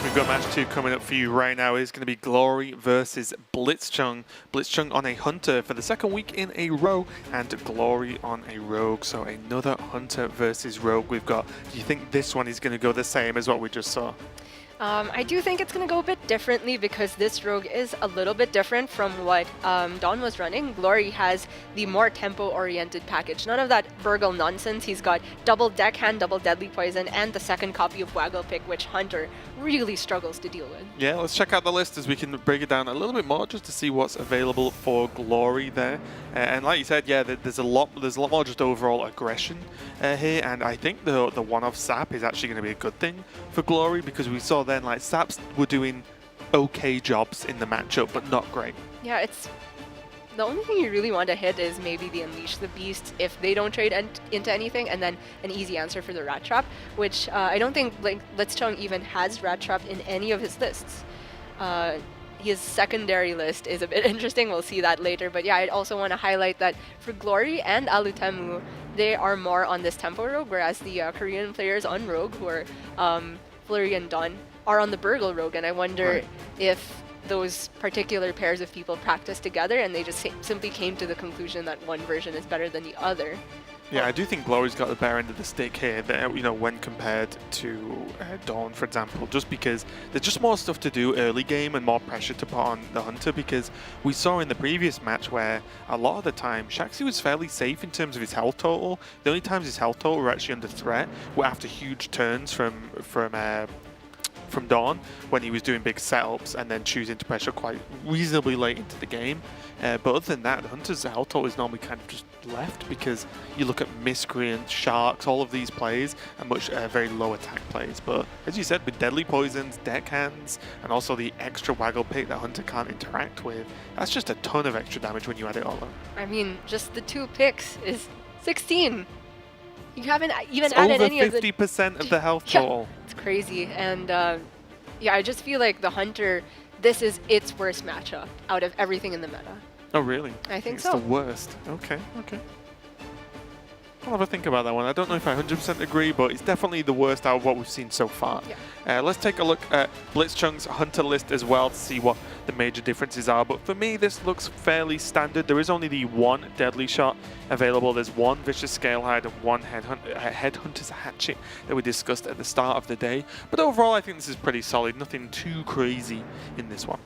We've got match 2 coming up for you right now. It's going to be Glory versus blitzchung. blitzchung on a Hunter for the second week in a row, and Glory on a Rogue. So another Hunter versus Rogue we've got. Do you think this one is going to go the same as what we just saw? I do think it's going to go a bit differently because this rogue is a little bit different from what Dawn was running. Glory has the more tempo-oriented package. None of that Burgle nonsense. He's got double Deckhand, double Deadly Poison, and the second copy of Waggle Pick, which Hunter really struggles to deal with. Yeah, let's check out the list as we can break it down a little bit more just to see what's available for Glory there. And like you said, yeah, there's a lot more just overall aggression here, and I think the one-off Sap is actually going to be a good thing for Glory because we saw then like Saps were doing okay jobs in the matchup, but not great. Yeah, it's the only thing you really want to hit is maybe the Unleash the Beast if they don't trade into anything, and then an easy answer for the Rat Trap, which I don't think blitzchung even has Rat Trap in any of his lists. His secondary list is a bit interesting. We'll see that later. But yeah, I'd also want to highlight that for Glory and Alutemu, they are more on this tempo rogue, whereas the Korean players on rogue, who are Flurry and Dawn, are on the Burgle rogue. And I wonder if those particular pairs of people practice together and they just simply came to the conclusion that one version is better than the other. Yeah, I do think Glory's got the better end of the stick here, you know, when compared to Dawn, for example, just because there's just more stuff to do early game and more pressure to put on the Hunter, because we saw in the previous match where a lot of the time Shaxi was fairly safe in terms of his health total. The only times his health total were actually under threat were after huge turns from Dawn, when he was doing big setups and then choosing to pressure quite reasonably late into the game. But other than that, the Hunter's health total is normally kind of just left, because you look at Miscreant, Sharks, all of these plays are much very low attack plays. But as you said, with Deadly Poisons, Deckhands, and also the extra Waggle Pick that Hunter can't interact with, that's just a ton of extra damage when you add it all up. I mean, just the 2 picks is 16. You haven't even added any of the... over 50% of the health total. It's crazy. And yeah, I just feel like the Hunter, this is its worst matchup out of everything in the meta. Oh, really? I think it's so. the worst. Okay. I'll have a think about that one. I don't know if I 100% agree, but it's definitely the worst out of what we've seen so far. Yeah. Let's take a look at blitzchung's Hunter list as well to see what the major differences are. But for me, this looks fairly standard. There is only the one Deadly Shot available. There's one Vicious Scalehide and one Headhunter's Hatchet that we discussed at the start of the day. But overall, I think this is pretty solid. Nothing too crazy in this one.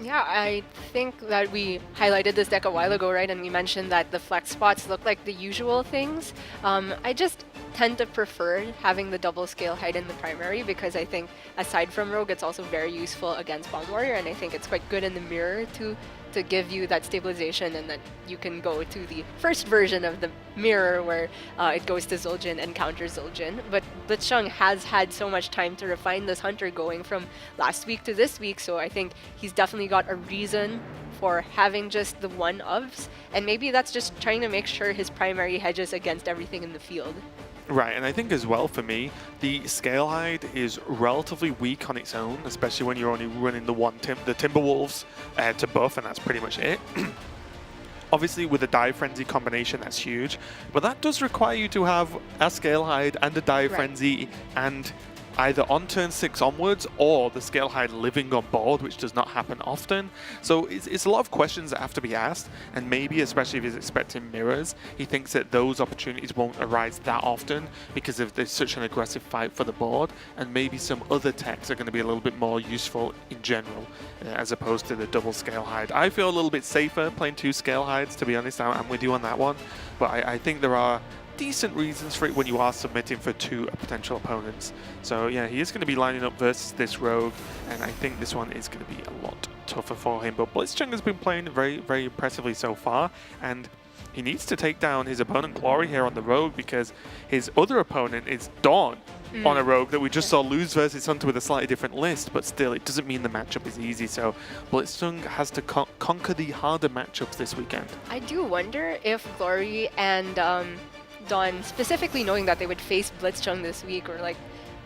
Yeah, I think that we highlighted this deck a while ago, right? And we mentioned that the flex spots look like the usual things. I just tend to prefer having the double scale hide in the primary, because I think aside from Rogue, it's also very useful against Bomb Warrior, and I think it's quite good in the mirror to give you that stabilization, and then you can go to the first version of the mirror where it goes to Zul'jin and counters Zul'jin. But blitzchung has had so much time to refine this Hunter going from last week to this week, so I think he's definitely got a reason for having just the one-ofs, and maybe that's just trying to make sure his primary hedges against everything in the field. Right, and I think as well for me, the Scalehide is relatively weak on its own, especially when you're only running the Timberwolves to buff, and that's pretty much it. Obviously, with a Dive Frenzy combination, that's huge, but that does require you to have a Scalehide and a Dive Frenzy, and either on turn 6 onwards or the Scalehide living on board, which does not happen often. So it's a lot of questions that have to be asked, and maybe, especially if he's expecting mirrors, he thinks that those opportunities won't arise that often because of there's such an aggressive fight for the board, and maybe some other techs are going to be a little bit more useful in general, as opposed to the double Scalehide. I feel a little bit safer playing 2 Scalehides, to be honest. I'm with you on that one, but I think there are decent reasons for it when you are submitting for 2 potential opponents. So yeah, he is going to be lining up versus this Rogue, and I think this one is going to be a lot tougher for him. But blitzchung has been playing very, very impressively so far, and he needs to take down his opponent Glory here on the Rogue, because his other opponent is Dawn on a Rogue that we just saw lose versus Hunter with a slightly different list, but still, it doesn't mean the matchup is easy. So blitzchung has to conquer the harder matchups this weekend. I do wonder if Glory and Dawn, specifically knowing that they would face blitzchung this week, or like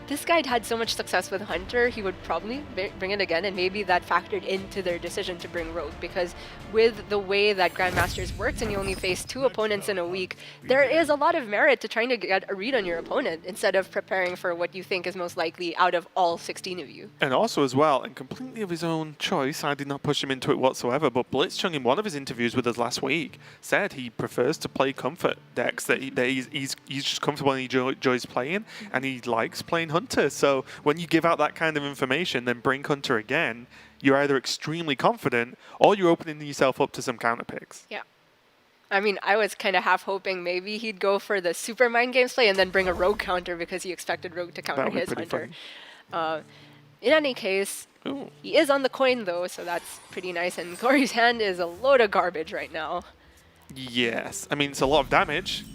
this guy had so much success with Hunter, he would probably bring it again, and maybe that factored into their decision to bring Rogue, because with the way that Grandmasters works and you only face 2 opponents in a week, there is a lot of merit to trying to get a read on your opponent instead of preparing for what you think is most likely out of all 16 of you. And also as well, and completely of his own choice, I did not push him into it whatsoever, but blitzchung in one of his interviews with us last week said he prefers to play comfort decks, that he's just comfortable and he enjoys playing, and he likes playing Hunter. So when you give out that kind of information, then bring Hunter again, you're either extremely confident or you're opening yourself up to some counter picks. Yeah. I mean, I was kind of half hoping maybe he'd go for the super mind games play and then bring a Rogue counter because he expected Rogue to counter his Hunter. In any case, Ooh. He is on the coin though, so that's pretty nice. And Glory's hand is a load of garbage right now. Yes. I mean, it's a lot of damage,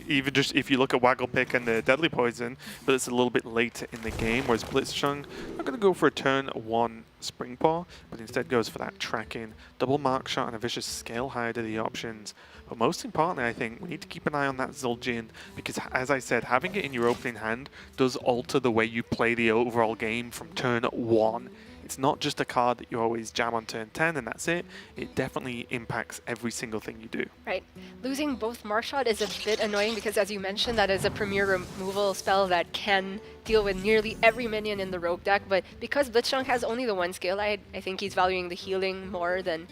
even just if you look at Waggle Pick and the Deadly Poison, but it's a little bit later in the game, whereas blitzchung not going to go for a turn 1 Spring Paw, but instead goes for that tracking, double Mark Shot and a Vicious Scale Hide are the options. But most importantly, I think we need to keep an eye on that Zul'jin, because as I said, having it in your opening hand does alter the way you play the overall game from turn 1. It's not just a card that you always jam on turn 10 and that's it. It definitely impacts every single thing you do. Right. Losing both Mark Shot is a bit annoying because, as you mentioned, that is a premier removal spell that can deal with nearly every minion in the Rogue deck. But because blitzchung has only the 1 scale, I think he's valuing the healing more than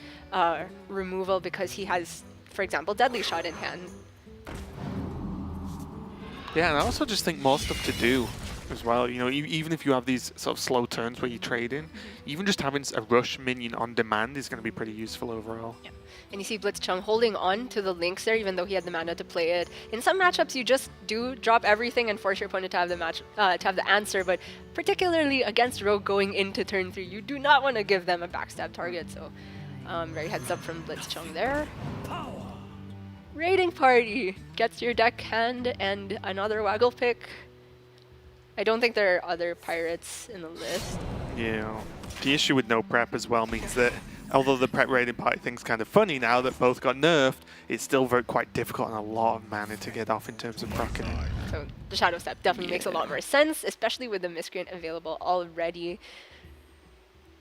removal, because he has, for example, Deadly Shot in hand. Yeah, and I also just think more stuff to do as well. You know, even if you have these sort of slow turns where you trade in, even just having a rush minion on demand is going to be pretty useful overall. Yeah. And you see blitzchung holding on to the links there, even though he had the mana to play it. In some matchups, you just do drop everything and force your opponent to have the answer. But particularly against Rogue going into turn 3, you do not want to give them a backstab target. So, very heads up from blitzchung there. Raiding Party gets your deck hand and another Waggle Pick. I don't think there are other pirates in the list. Yeah. The issue with no prep as well means that although the prep raiding party thing's kind of funny now that both got nerfed, it's still quite difficult and a lot of mana to get off in terms of proccing it. So the Shadow Step definitely makes a lot more sense, especially with the Miscreant available already.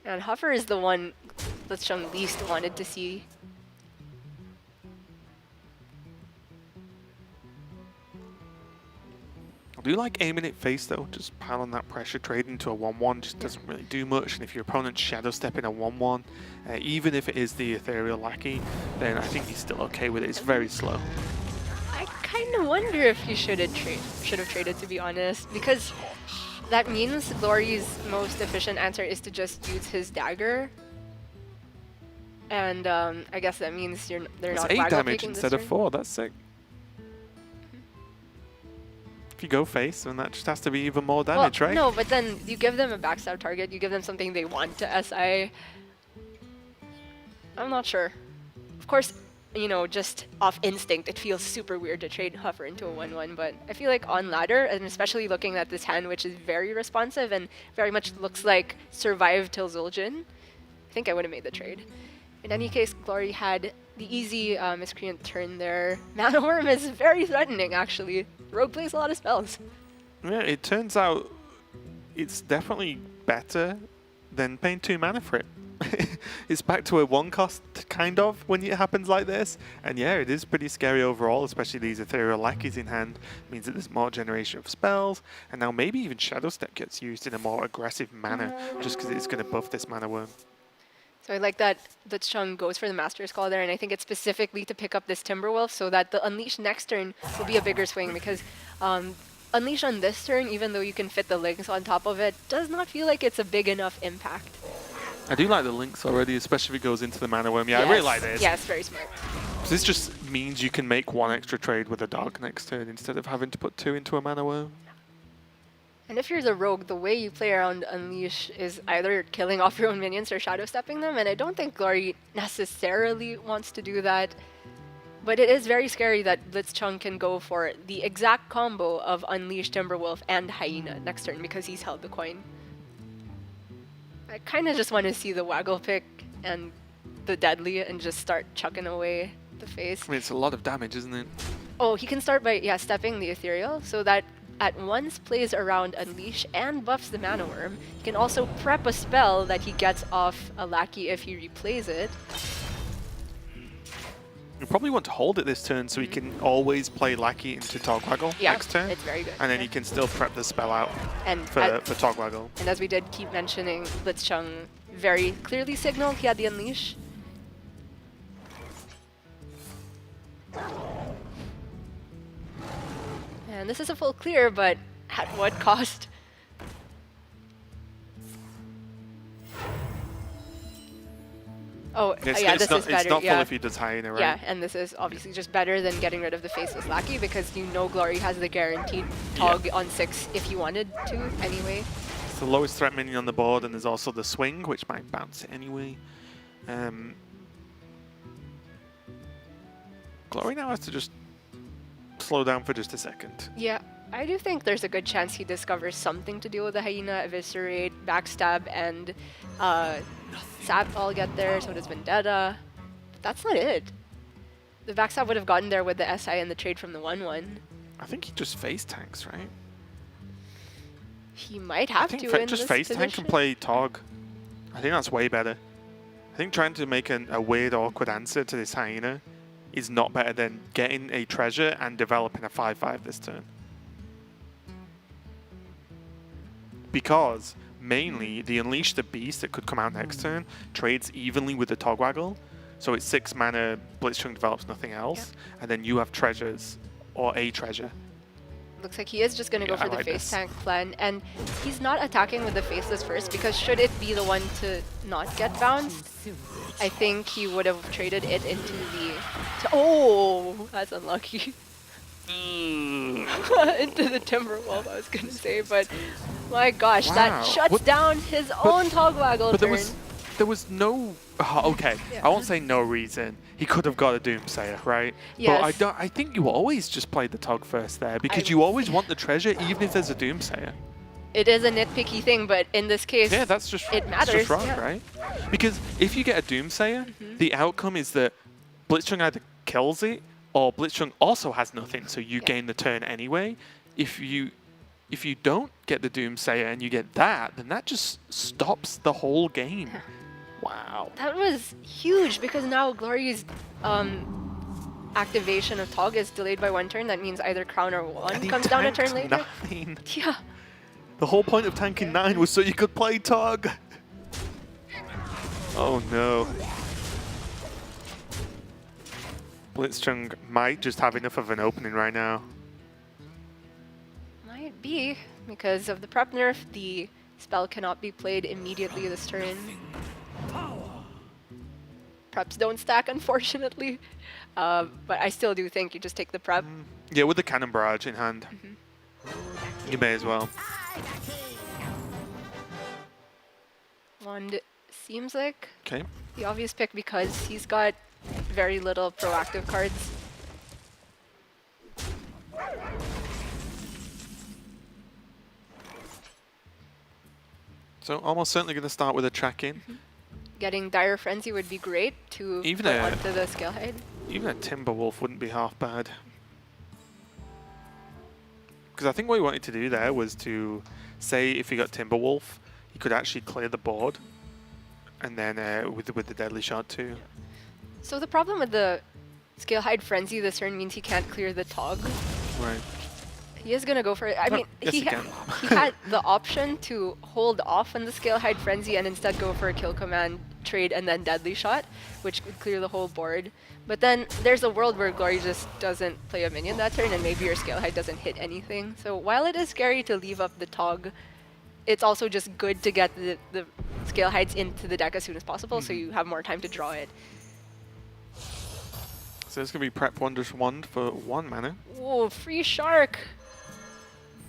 And Huffer is the one blitzchung least wanted to see. I do like aiming it face though, just pile on that pressure, trade into a 1-1 just doesn't really do much, and if your opponent's shadow stepping a 1-1, even if it is the Ethereal Lackey, then I think he's still okay with it. It's very slow. I kind of wonder if you should have traded, to be honest, because that means Glory's most efficient answer is to just use his dagger. And I guess that means they're not 8 damage picking instead of 4, that's sick. If you go face, then that just has to be even more damage, right? No, but then you give them a backstab target, you give them something they want to SI. I'm not sure. Of course, you know, just off instinct, it feels super weird to trade Huffer into a 1-1, but I feel like on ladder, and especially looking at this hand, which is very responsive and very much looks like survive till Zul'jin, I think I would have made the trade. In any case, Glory had the easy Miscreant turn there. Mana Worm is very threatening, actually. Rogue plays a lot of spells. Yeah, it turns out it's definitely better than paying 2 mana for it. It's back to a 1 cost, kind of, when it happens like this. And yeah, it is pretty scary overall, especially these Ethereal Lackeys in hand. It means that there's more generation of spells, and now maybe even Shadow Step gets used in a more aggressive manner, just because it's going to buff this Mana Worm. So I like that blitzchung goes for the Master's Call there, and I think it's specifically to pick up this Timberwolf so that the Unleash next turn will be a bigger swing, because Unleash on this turn, even though you can fit the links on top of it, does not feel like it's a big enough impact. I do like the links already, especially if it goes into the Mana Worm. Yeah, yes. I really like this. Yes, very smart. So this just means you can make 1 extra trade with a dog next turn instead of having to put 2 into a Mana Worm. And if you're the Rogue, the way you play around Unleash is either killing off your own minions or shadow stepping them, and I don't think Glory necessarily wants to do that. But it is very scary that blitzchung can go for the exact combo of Unleash, Timberwolf, and Hyena next turn because he's held the coin. I kind of just want to see the Waggle Pick and the Deadly and just start chucking away the face. I mean, it's a lot of damage, isn't it? Oh, he can start by, stepping the Ethereal, so that at once plays around Unleash and buffs the Mana Worm. He can also prep a spell that he gets off a Lackey if he replays it. You probably want to hold it this turn so he can always play Lackey into Togwaggle next turn. It's very good. And then he can still prep the spell out And for Togwaggle. And as we did keep mentioning, blitzchung very clearly signaled he had the Unleash. And this is a full clear, but at what cost? Oh, yeah, this is better. It's not full if he does Hyena, right? Yeah, and this is obviously just better than getting rid of the Faceless Lackey because you know Glory has the guaranteed Tog on 6 if he wanted to anyway. It's the lowest threat minion on the board, and there's also the Swing, which might bounce it anyway. Glory now has to just slow down for just a second. Yeah, I do think there's a good chance he discovers something to deal with the Hyena, Eviscerate, Backstab, and Sap all get there, so does Vendetta. But that's not it. The Backstab would have gotten there with the SI and the trade from the 1-1. I think he just face tanks, right? He might have to in just this face tank position. and play Tog. I think that's way better. I think trying to make a weird, awkward answer to this Hyena is not better than getting a treasure and developing a 5/5 this turn. Because mainly the Unleash the Beast that could come out next turn trades evenly with the Togwaggle. So it's 6 mana, Blitzchung develops nothing else, and then you have treasures or a treasure. Looks like he is just going to go for the like face this. tank plan, and he's not attacking with the Faceless first because should it be the one to not get bounced, I think he would have traded it into the... oh, that's unlucky. Into the Timberwolf, I was going to say, but my gosh, that shuts down his own Togwaggle But turn. there was no... okay, I won't say no reason. He could have got a Doomsayer, right? Yes. But I think you always just play the Tog first there because you always want the treasure even if there's a Doomsayer. It is a nitpicky thing, but in this case, Yeah, that's just, it that's matters. just wrong, right? Because if you get a Doomsayer, the outcome is that Blitzchung either kills it or Blitzchung also has nothing, so you gain the turn anyway. If you don't get the Doomsayer and you get that, then that just stops the whole game. Wow. That was huge because now Glory's activation of Tog is delayed by 1 turn. That means either Crown or 1 And he comes down a turn tanked later. 9. Yeah. The whole point of tanking 9 was so you could play Tog. Oh no. Blitzchung might just have enough of an opening right now. Might be because of the prep nerf. The spell cannot be played immediately this turn. Preps don't stack, unfortunately. But I still do think you just take the prep. Yeah, with the Cannon Barrage in hand. You may as well. Wand seems like Okay. the obvious pick because he's got very little proactive cards. So almost certainly going to start with a track-in. Getting Dire Frenzy would be great to Even put a- onto the Scale Hide. Even a Timberwolf wouldn't be half bad. Because I think what he wanted to do there was to say if he got Timberwolf, he could actually clear the board. And then with the Deadly Shot too. So the problem with the Scale Hide Frenzy this turn means he can't clear the Tog. Right. He is going to go for it. I mean, yes, he he can. he had the option to hold off on the Scale Hide Frenzy and instead go for a Kill Command, trade, and then Deadly Shot, which would clear the whole board. But then there's a world where Glory just doesn't play a minion that turn and maybe your Scale Hide doesn't hit anything. So while it is scary to leave up the Tog, it's also just good to get the Scale Hides into the deck as soon as possible so you have more time to draw it. So it's going to be Prep Wondrous Wand for 1 mana. Whoa, free Shark!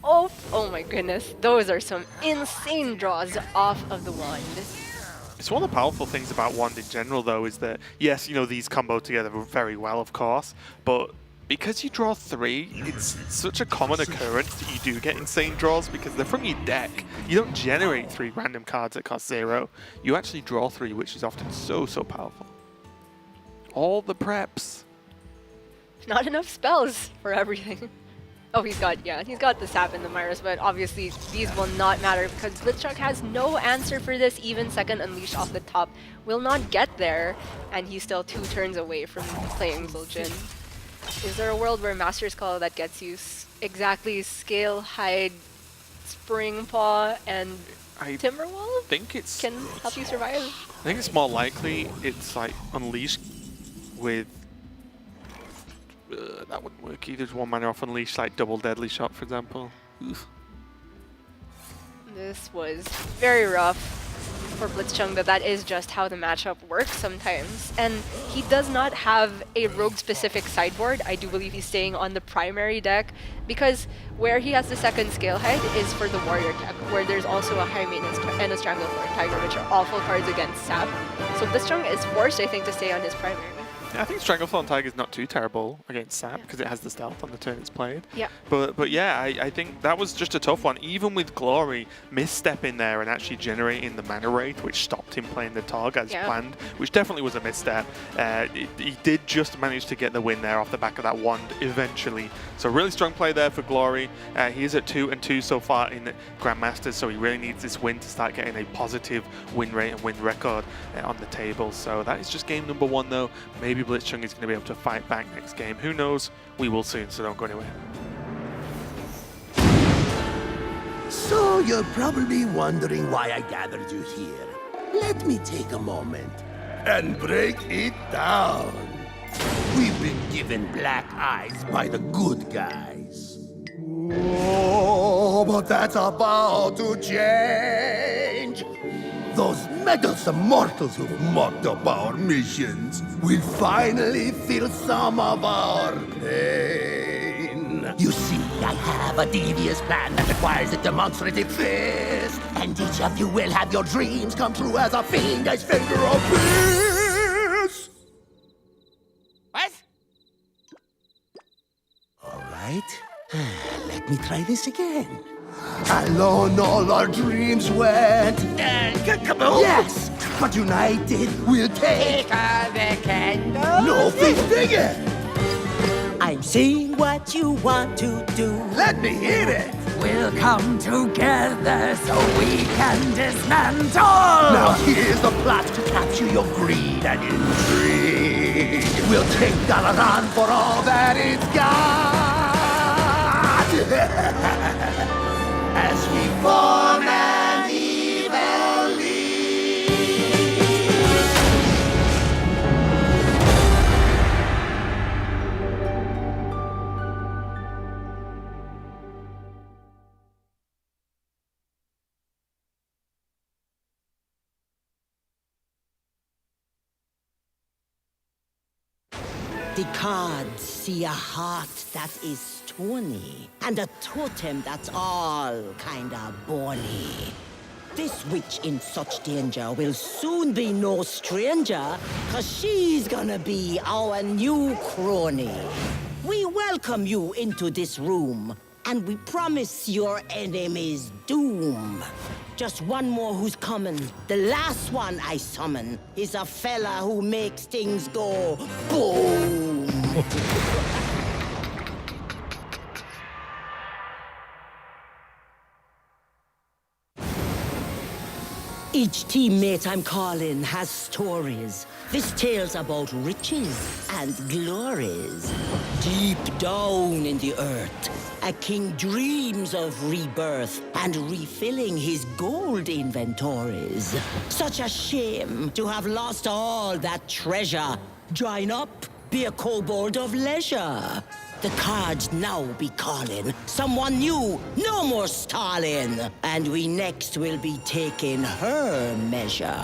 Oh my goodness. Those are some insane draws off of the wand. It's one of the powerful things about Wand in general, though, is that, yes, you know, these combo together very well, of course, but because you draw 3, it's such a common occurrence that you do get insane draws because they're from your deck. You don't generate 3 random cards that cost 0. You actually draw 3, which is often so powerful. All the preps. Not enough spells for everything. Oh, he's got the Sap and the Myros, but obviously these will not matter because blitzchung has no answer for this. Even second Unleash off the top will not get there, and he's still 2 turns away from playing Zul'jin. Is there a world where Master's Call that gets you exactly Scale, Hide, Spring Paw, and Timberwolf can help you survive? I think it's more likely it's like Unleashed with... that wouldn't work either. 1 mana off Unleash, like double Deadly Shot, for example. Oof. This was very rough for blitzchung, but that is just how the matchup works sometimes. And he does not have a rogue-specific sideboard. I do believe he's staying on the primary deck, because where he has the second Scale Hide is for the Warrior deck, where there's also a High Maintenance and a Stranglethorn Tiger, which are awful cards against Sap. So blitzchung is forced, I think, to stay on his primary. Yeah, I think Stranglethorn Tiger is not too terrible against Sap because it has the stealth on the turn it's played. Yeah. But yeah, I think that was just a tough one. Even with Glory misstepping there and actually generating the mana wraith, which stopped him playing the Targ as planned, which definitely was a misstep. He did just manage to get the win there off the back of that wand eventually. So really strong play there for Glory. He is at 2-2 so far in Grandmasters, so he really needs this win to start getting a positive win rate and win record on the table. So that is just game number 1 though. Maybe blitzchung is going to be able to fight back next game. Who knows? We will soon, so don't go anywhere. So you're probably wondering why I gathered you here. Let me take a moment and break it down. We've been given black eyes by the good guys. Oh, but that's about to change. Those meddlesome mortals who've mocked up our missions will finally feel some of our pain. You see, I have a devious plan that requires a demonstrative fist, and each of you will have your dreams come true as a fiendish finger of peace. What? All right, let me try this again. Alone all our dreams went. Kaboom! Yes, but united we'll take the candle. No big bigger. I'm seeing what you want to do. Let me hear it. We'll come together so we can dismantle. Now here's the plot to capture your greed and intrigue. We'll take Dalaran for all that it's got. As we form an evil league. The cards see a heart that is stony, and a totem that's all kinda bony. This witch in such danger will soon be no stranger, 'cause she's gonna be our new crony. We welcome you into this room, and we promise your enemies doom. Just one more who's coming. The last one I summon is a fella who makes things go boom. Each teammate I'm calling has stories. This tale's about riches and glories. Deep down in the earth, a king dreams of rebirth and refilling his gold inventories. Such a shame to have lost all that treasure. Join up, be a kobold of leisure. The cards now be calling. Someone new, no more stalling. And we next will be taking her measure.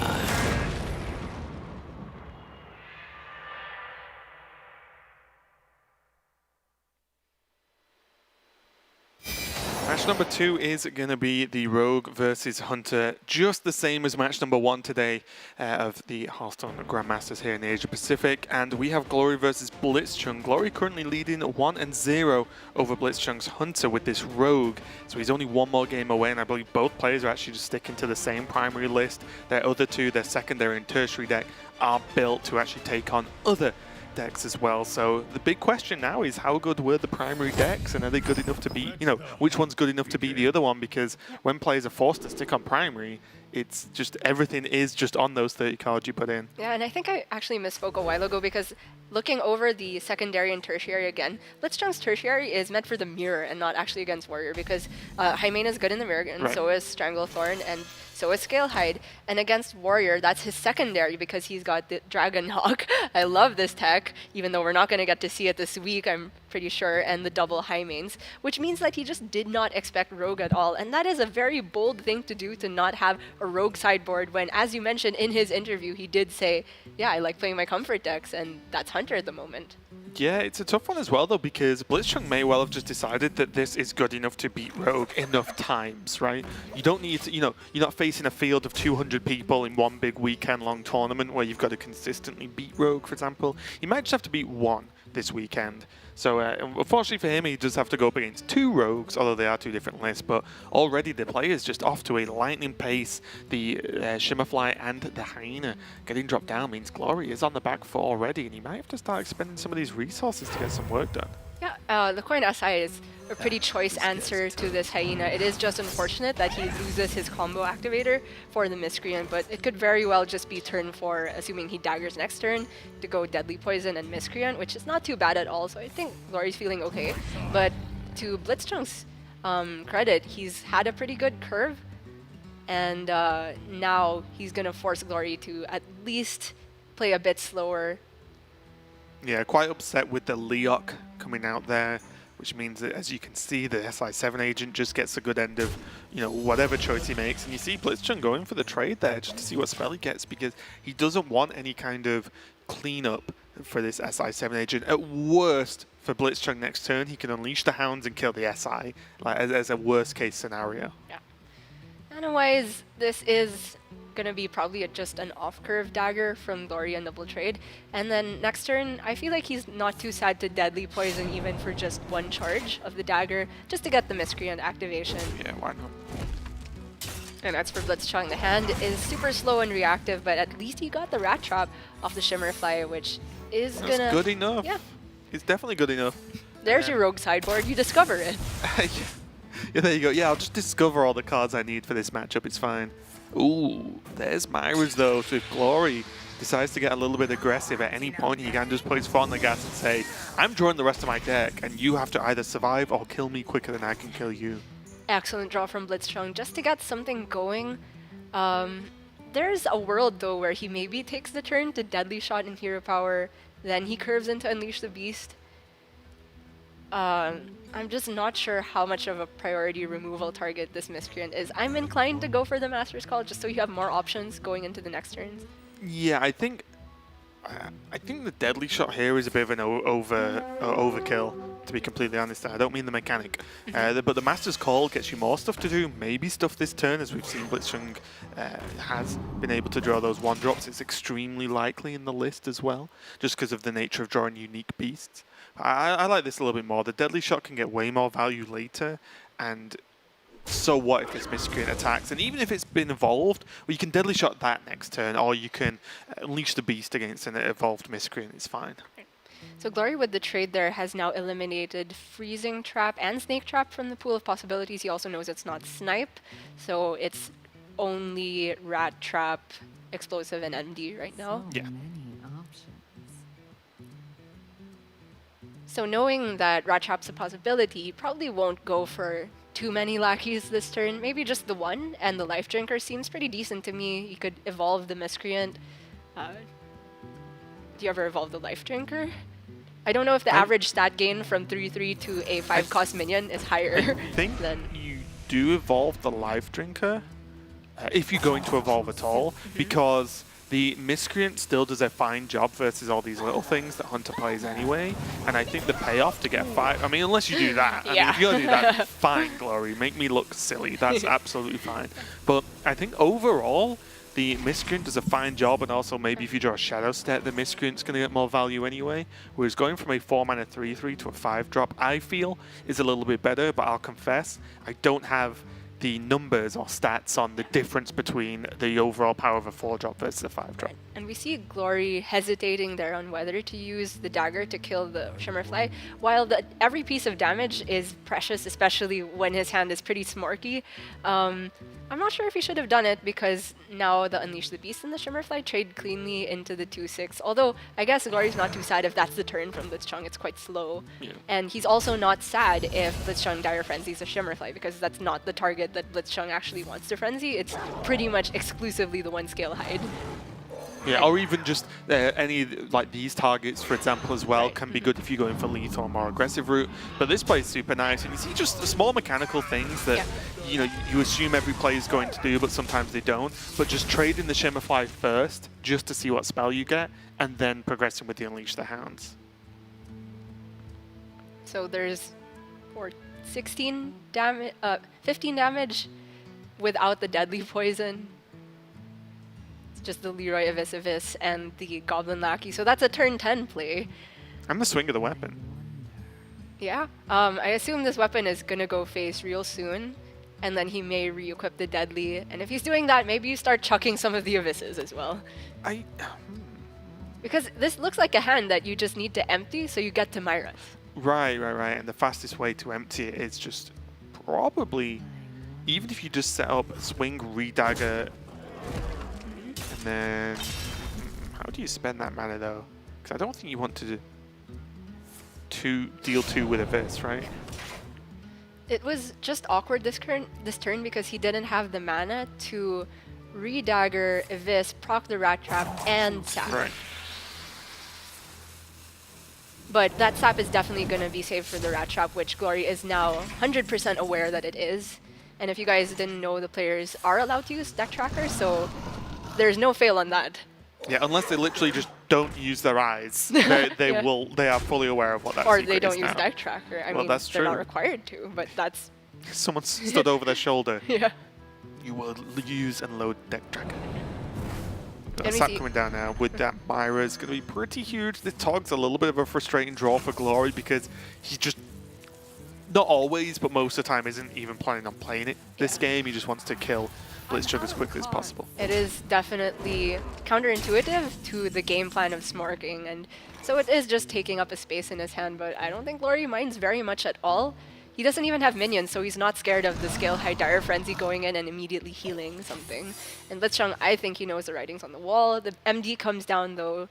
Match number 2 is going to be the Rogue versus Hunter, just the same as match number 1 today of the Hearthstone Grandmasters here in the Asia-Pacific. And we have Glory versus blitzchung. Glory currently leading 1-0 over blitzchung's Hunter with this Rogue. So he's only 1 more game away, and I believe both players are actually just sticking to the same primary list. Their other 2, their secondary and tertiary deck, are built to actually take on other decks as well. So the big question now is how good were the primary decks, and are they good enough to beat, you know, which one's good enough to beat the other one? Because when players are forced to stick on primary, it's just everything is just on those 30 cards you put in. Yeah, and I think I actually misspoke a while ago because looking over the secondary and tertiary again, blitzchung's tertiary is meant for the mirror and not actually against warrior, because Hymen is good in the mirror, and Right. so is Stranglethorn, and so is Scalehide. And against warrior, that's his secondary because he's got the Dragon Hawk. I love this tech, even though we're not going to get to see it this week, I'm pretty sure, and the double Hymens, which means that he just did not expect rogue at all. And that is a very bold thing to do, to not have a rogue sideboard when, as you mentioned in his interview, he did say, yeah, I like playing my comfort decks, and that's Hunter at the moment. Yeah, it's a tough one as well, though, because blitzchung may well have just decided that this is good enough to beat Rogue enough times, right? You don't need to, you know, you're not facing a field of 200 people in one big weekend-long tournament where you've got to consistently beat Rogue, for example. You might just have to beat one this weekend. So unfortunately for him, he does have to go up against 2 rogues, although they are 2 different lists. But already the player is just off to a lightning pace. The Shimmerfly and the Hyena getting dropped down means Glory is on the back foot already, and he might have to start expending some of these resources to get some work done. Yeah, the coin SI is a pretty choice answer to this Hyena. It is just unfortunate that he loses his combo activator for the Miscreant, but it could very well just be turn 4, assuming he daggers next turn, to go Deadly Poison and Miscreant, which is not too bad at all, so I think Glory's feeling okay. But to blitzchung's credit, he's had a pretty good curve, and now he's going to force Glory to at least play a bit slower. Yeah, quite upset with the Leok coming out there, which means that, as you can see, the SI7 agent just gets a good end of, you know, whatever choice he makes. And you see blitzchung going for the trade there just to see what spell he gets, because he doesn't want any kind of cleanup for this SI7 agent. At worst, for blitzchung next turn, he can unleash the hounds and kill the SI, like as a worst case scenario. Yeah. Otherwise, this is gonna be probably just an off-curve dagger from Glory and Double Trade. And then next turn, I feel like he's not too sad to Deadly Poison even for just 1 charge of the dagger, just to get the Miscreant activation. Yeah, why not? And that's for blitzchung. The hand is super slow and reactive, but at least he got the Rat Trap off the Shimmerfly, which is That's gonna... good enough. Yeah. It's definitely good enough. There's your rogue sideboard. You discover it. Yeah, there you go. Yeah, I'll just discover all the cards I need for this matchup. It's fine. Ooh, there's Myra's though. So if Glory decides to get a little bit aggressive at any point, he can just put his foot on the gas and say, I'm drawing the rest of my deck, and you have to either survive or kill me quicker than I can kill you. Excellent draw from blitzchung just to get something going. There's a world though where he maybe takes the turn to Deadly Shot and Hero Power, then he curves into Unleash the Beast. I'm just not sure how much of a priority removal target this Miscreant is. I'm inclined to go for the Master's Call just so you have more options going into the next turns. Yeah, I think the Deadly Shot here is a bit of an overkill, to be completely honest. I don't mean the mechanic. But the Master's Call gets you more stuff to do, maybe stuff this turn, as we've seen blitzchung has been able to draw those 1-drops. It's extremely likely in the list as well, just because of the nature of drawing unique beasts. I like this a little bit more. The Deadly Shot can get way more value later, and so what if this Miscreant attacks? And even if it's been evolved, well, you can Deadly Shot that next turn, or you can Unleash the Beast against an evolved Miscreant. It's fine. So Glory with the trade there has now eliminated Freezing Trap and Snake Trap from the pool of possibilities. He also knows it's not Snipe, so it's only Rat Trap, Explosive, and MD right now. Yeah. So knowing that Rat Trap's a possibility, he probably won't go for too many lackeys this turn. Maybe just the 1, and the Life Drinker seems pretty decent to me. You could evolve the Miscreant. Do you ever evolve the Life Drinker? I don't know if the average stat gain from 3/3 to a 5-cost minion is higher I think than... you do evolve the Life Drinker, if you're going to evolve at all, because the Miscreant still does a fine job versus all these little things that Hunter plays anyway, and I think the payoff to get 5, I mean, unless you do that, I mean, if you're going to do that, fine, Glory, make me look silly, that's absolutely fine. But I think overall, the Miscreant does a fine job, and also maybe if you draw a Shadow Step, the Miscreant's going to get more value anyway, whereas going from a 4-mana 3/3 to a 5-drop, I feel, is a little bit better, but I'll confess, I don't have the numbers or stats on the difference between the overall power of a 4-drop versus a 5-drop. And we see Glory hesitating there on whether to use the dagger to kill the Shimmerfly, while every piece of damage is precious, especially when his hand is pretty smorky. I'm not sure if he should have done it because now the Unleash the Beast and the Shimmerfly trade cleanly into the 2/6. Although I guess Glory's not too sad if that's the turn from blitzchung. It's quite slow. Yeah. And he's also not sad if blitzchung Dire Frenzies a Shimmerfly because that's not the target that blitzchung actually wants to frenzy. It's pretty much exclusively the 1-scale hide. Yeah, or even just any like these targets, for example, as well, Right. can be good if you're going for lethal or more aggressive route. But this play is super nice, and you see just the small mechanical things that you assume every player is going to do, but sometimes they don't. But just trading the Shimmerfly first, just to see what spell you get, and then progressing with the Unleash the Hounds. So there's 16 damage, 15 damage without the deadly poison. It's just the Leroy Avis and the Goblin Lackey. So that's a turn 10 play. And the swing of the weapon. Yeah. I assume this weapon is gonna go face real soon, and then he may re-equip the deadly. And if he's doing that, maybe you start chucking some of the Avises as well. Because this looks like a hand that you just need to empty, so you get to Myrath. Right. And the fastest way to empty it is just probably, even if you just set up swing, redagger, and then how do you spend that mana though? Because I don't think you want to deal 2 with Abyss, right? It was just awkward this turn because he didn't have the mana to redagger, Abyss, proc the Rat Trap, and Sap. Right. But that Sap is definitely going to be saved for the Rat Trap, which Glory is now 100% aware that it is. And if you guys didn't know, the players are allowed to use deck tracker, so there's no fail on that. Yeah, unless they literally just don't use their eyes, they are fully aware of what that Or secret they don't is use now. deck tracker. I Well, mean, that's they're true. not required to, but that's... Someone stood over their shoulder. Yeah. You will use and load deck tracker. And That's we that see- coming down now with that Myra is going to be pretty huge. The Tog's a little bit of a frustrating draw for Glory because he just, not always, but most of the time isn't even planning on playing it. This game, he just wants to kill blitzchung as quickly as possible. It is definitely counterintuitive to the game plan of smorking, and so it is just taking up a space in his hand, but I don't think Glory minds very much at all. He doesn't even have minions, so he's not scared of the scale high Dire Frenzy going in and immediately healing something. And blitzchung, I think he knows the writings on the wall. The MD comes down though.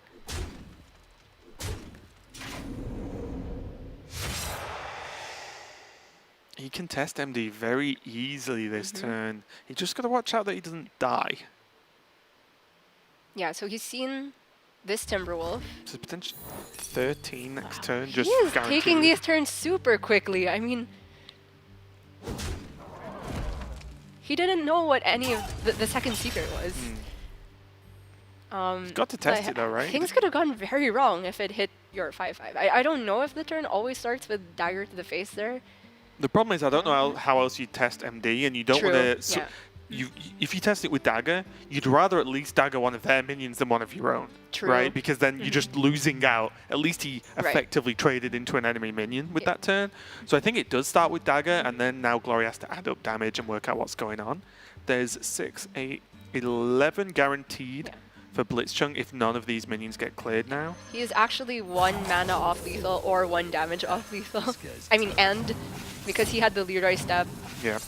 He can test MD very easily this turn. He just got to watch out that he doesn't die. Yeah, so he's seen this Timberwolf. So potential 13 next turn, He just is guaranteed. taking these turns super quickly. I mean, he didn't know what any of the second secret was. Got to test But it though, right? Things could have gone very wrong if it hit your 5/5. I don't know if the turn always starts with dagger to the face there. The problem is I don't know how else you test MD, and you don't True, want to. yeah. If you test it with dagger, you'd rather at least dagger one of their minions than one of your own, True. right? Because then you're just losing out. At least he Right. effectively traded into an enemy minion with Yeah. that turn. So I think it does start with dagger, and then now Glory has to add up damage and work out what's going on. There's 6, 8, 11 guaranteed Yeah. for blitzchung if none of these minions get cleared now. He is actually 1 mana off lethal or 1 damage off lethal. I mean, and because he had the Leroy Step Yeah.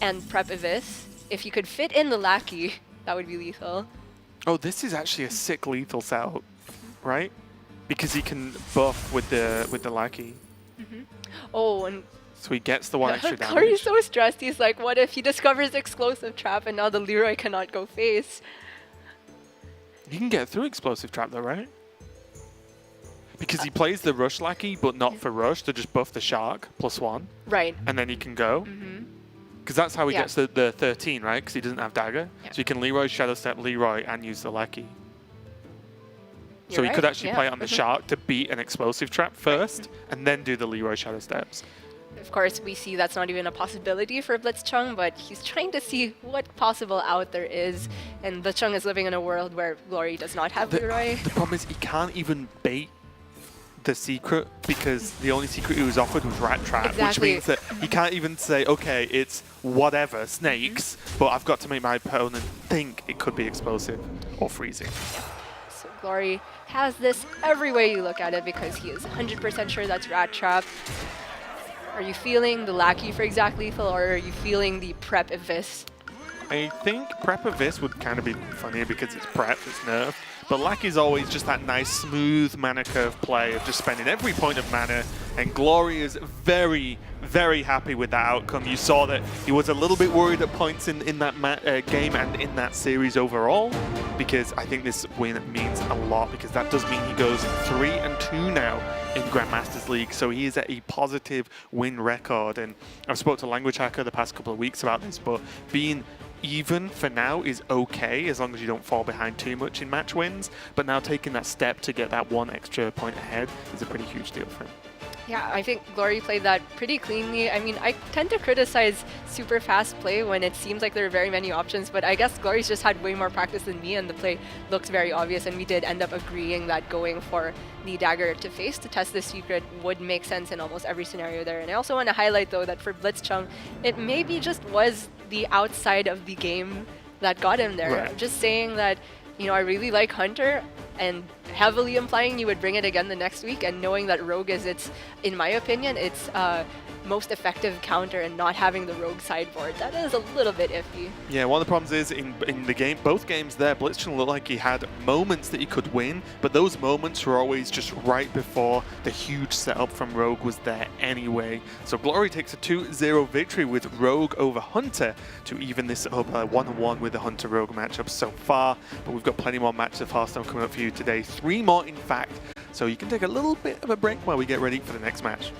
and Prep Abyss, if you could fit in the Lackey, that would be lethal. Oh, this is actually a sick lethal setup, right? Because he can buff with the lackey, Oh, and so he gets the 1 extra damage. Glory's so stressed. He's like, what if he discovers Explosive Trap and now the Leroy cannot go face? He can get through explosive trap though, right? Because he plays the rush lackey, but not for rush. To just buff the shark +1, Right. and then he can go. Because that's how he Yeah. gets the 13, right? Because he doesn't have dagger, Yeah. so he can Leroy, Shadow Step, Leroy, and use the lackey. So You're he could right, actually yeah. play it on the shark to beat an explosive trap first, and then do the Leroy Shadow Steps. Of course, we see that's not even a possibility for blitzchung, but he's trying to see what possible out there is. And blitzchung is living in a world where Glory does not have Leroy. The problem is he can't even bait the secret because the only secret he was offered was Rat Trap, which Exactly. means that he can't even say, okay, it's whatever, snakes, but I've got to make my opponent think it could be explosive or freezing. So Glory has this every way you look at it because he is 100% sure that's Rat Trap. Are you feeling the Lackey for exact lethal, or are you feeling the Prep Abyss? I think Prep Abyss would kind of be funnier because it's Prep, it's nerfed, but Lackey's always just that nice smooth mana curve play of just spending every point of mana, and Glory is very, very happy with that outcome. You saw that he was a little bit worried at points in that game and in that series overall, because I think this win means a lot, because that does mean he goes 3-2 now in Grandmasters League, so he is at a positive win record. And I've spoke to Language Hacker the past couple of weeks about this, but being even for now is okay as long as you don't fall behind too much in match wins, but now taking that step to get that one extra point ahead is a pretty huge deal for him. Yeah, I think Glory played that pretty cleanly. I mean, I tend to criticize super fast play when it seems like there are very many options, but I guess Glory's just had way more practice than me, and the play looks very obvious, and we did end up agreeing that going for the dagger to face to test the secret would make sense in almost every scenario there. And I also want to highlight, though, that for blitzchung, it maybe just was the outside of the game that got him there. Right. I'm just saying that, you know, I really like Hunter, and heavily implying you would bring it again the next week, and knowing that Rogue is its, in my opinion, its most effective counter, and not having the Rogue sideboard, that is a little bit iffy. Yeah, one of the problems is in the game, both games there, blitzchung looked like he had moments that he could win, but those moments were always just right before the huge setup from Rogue was there anyway. So Glory takes a 2-0 victory with Rogue over Hunter to even this up 1-1 with the Hunter Rogue matchup so far. But we've got plenty more matches of Hearthstone coming up for you today, 3 more in fact. So you can take a little bit of a break while we get ready for the next match.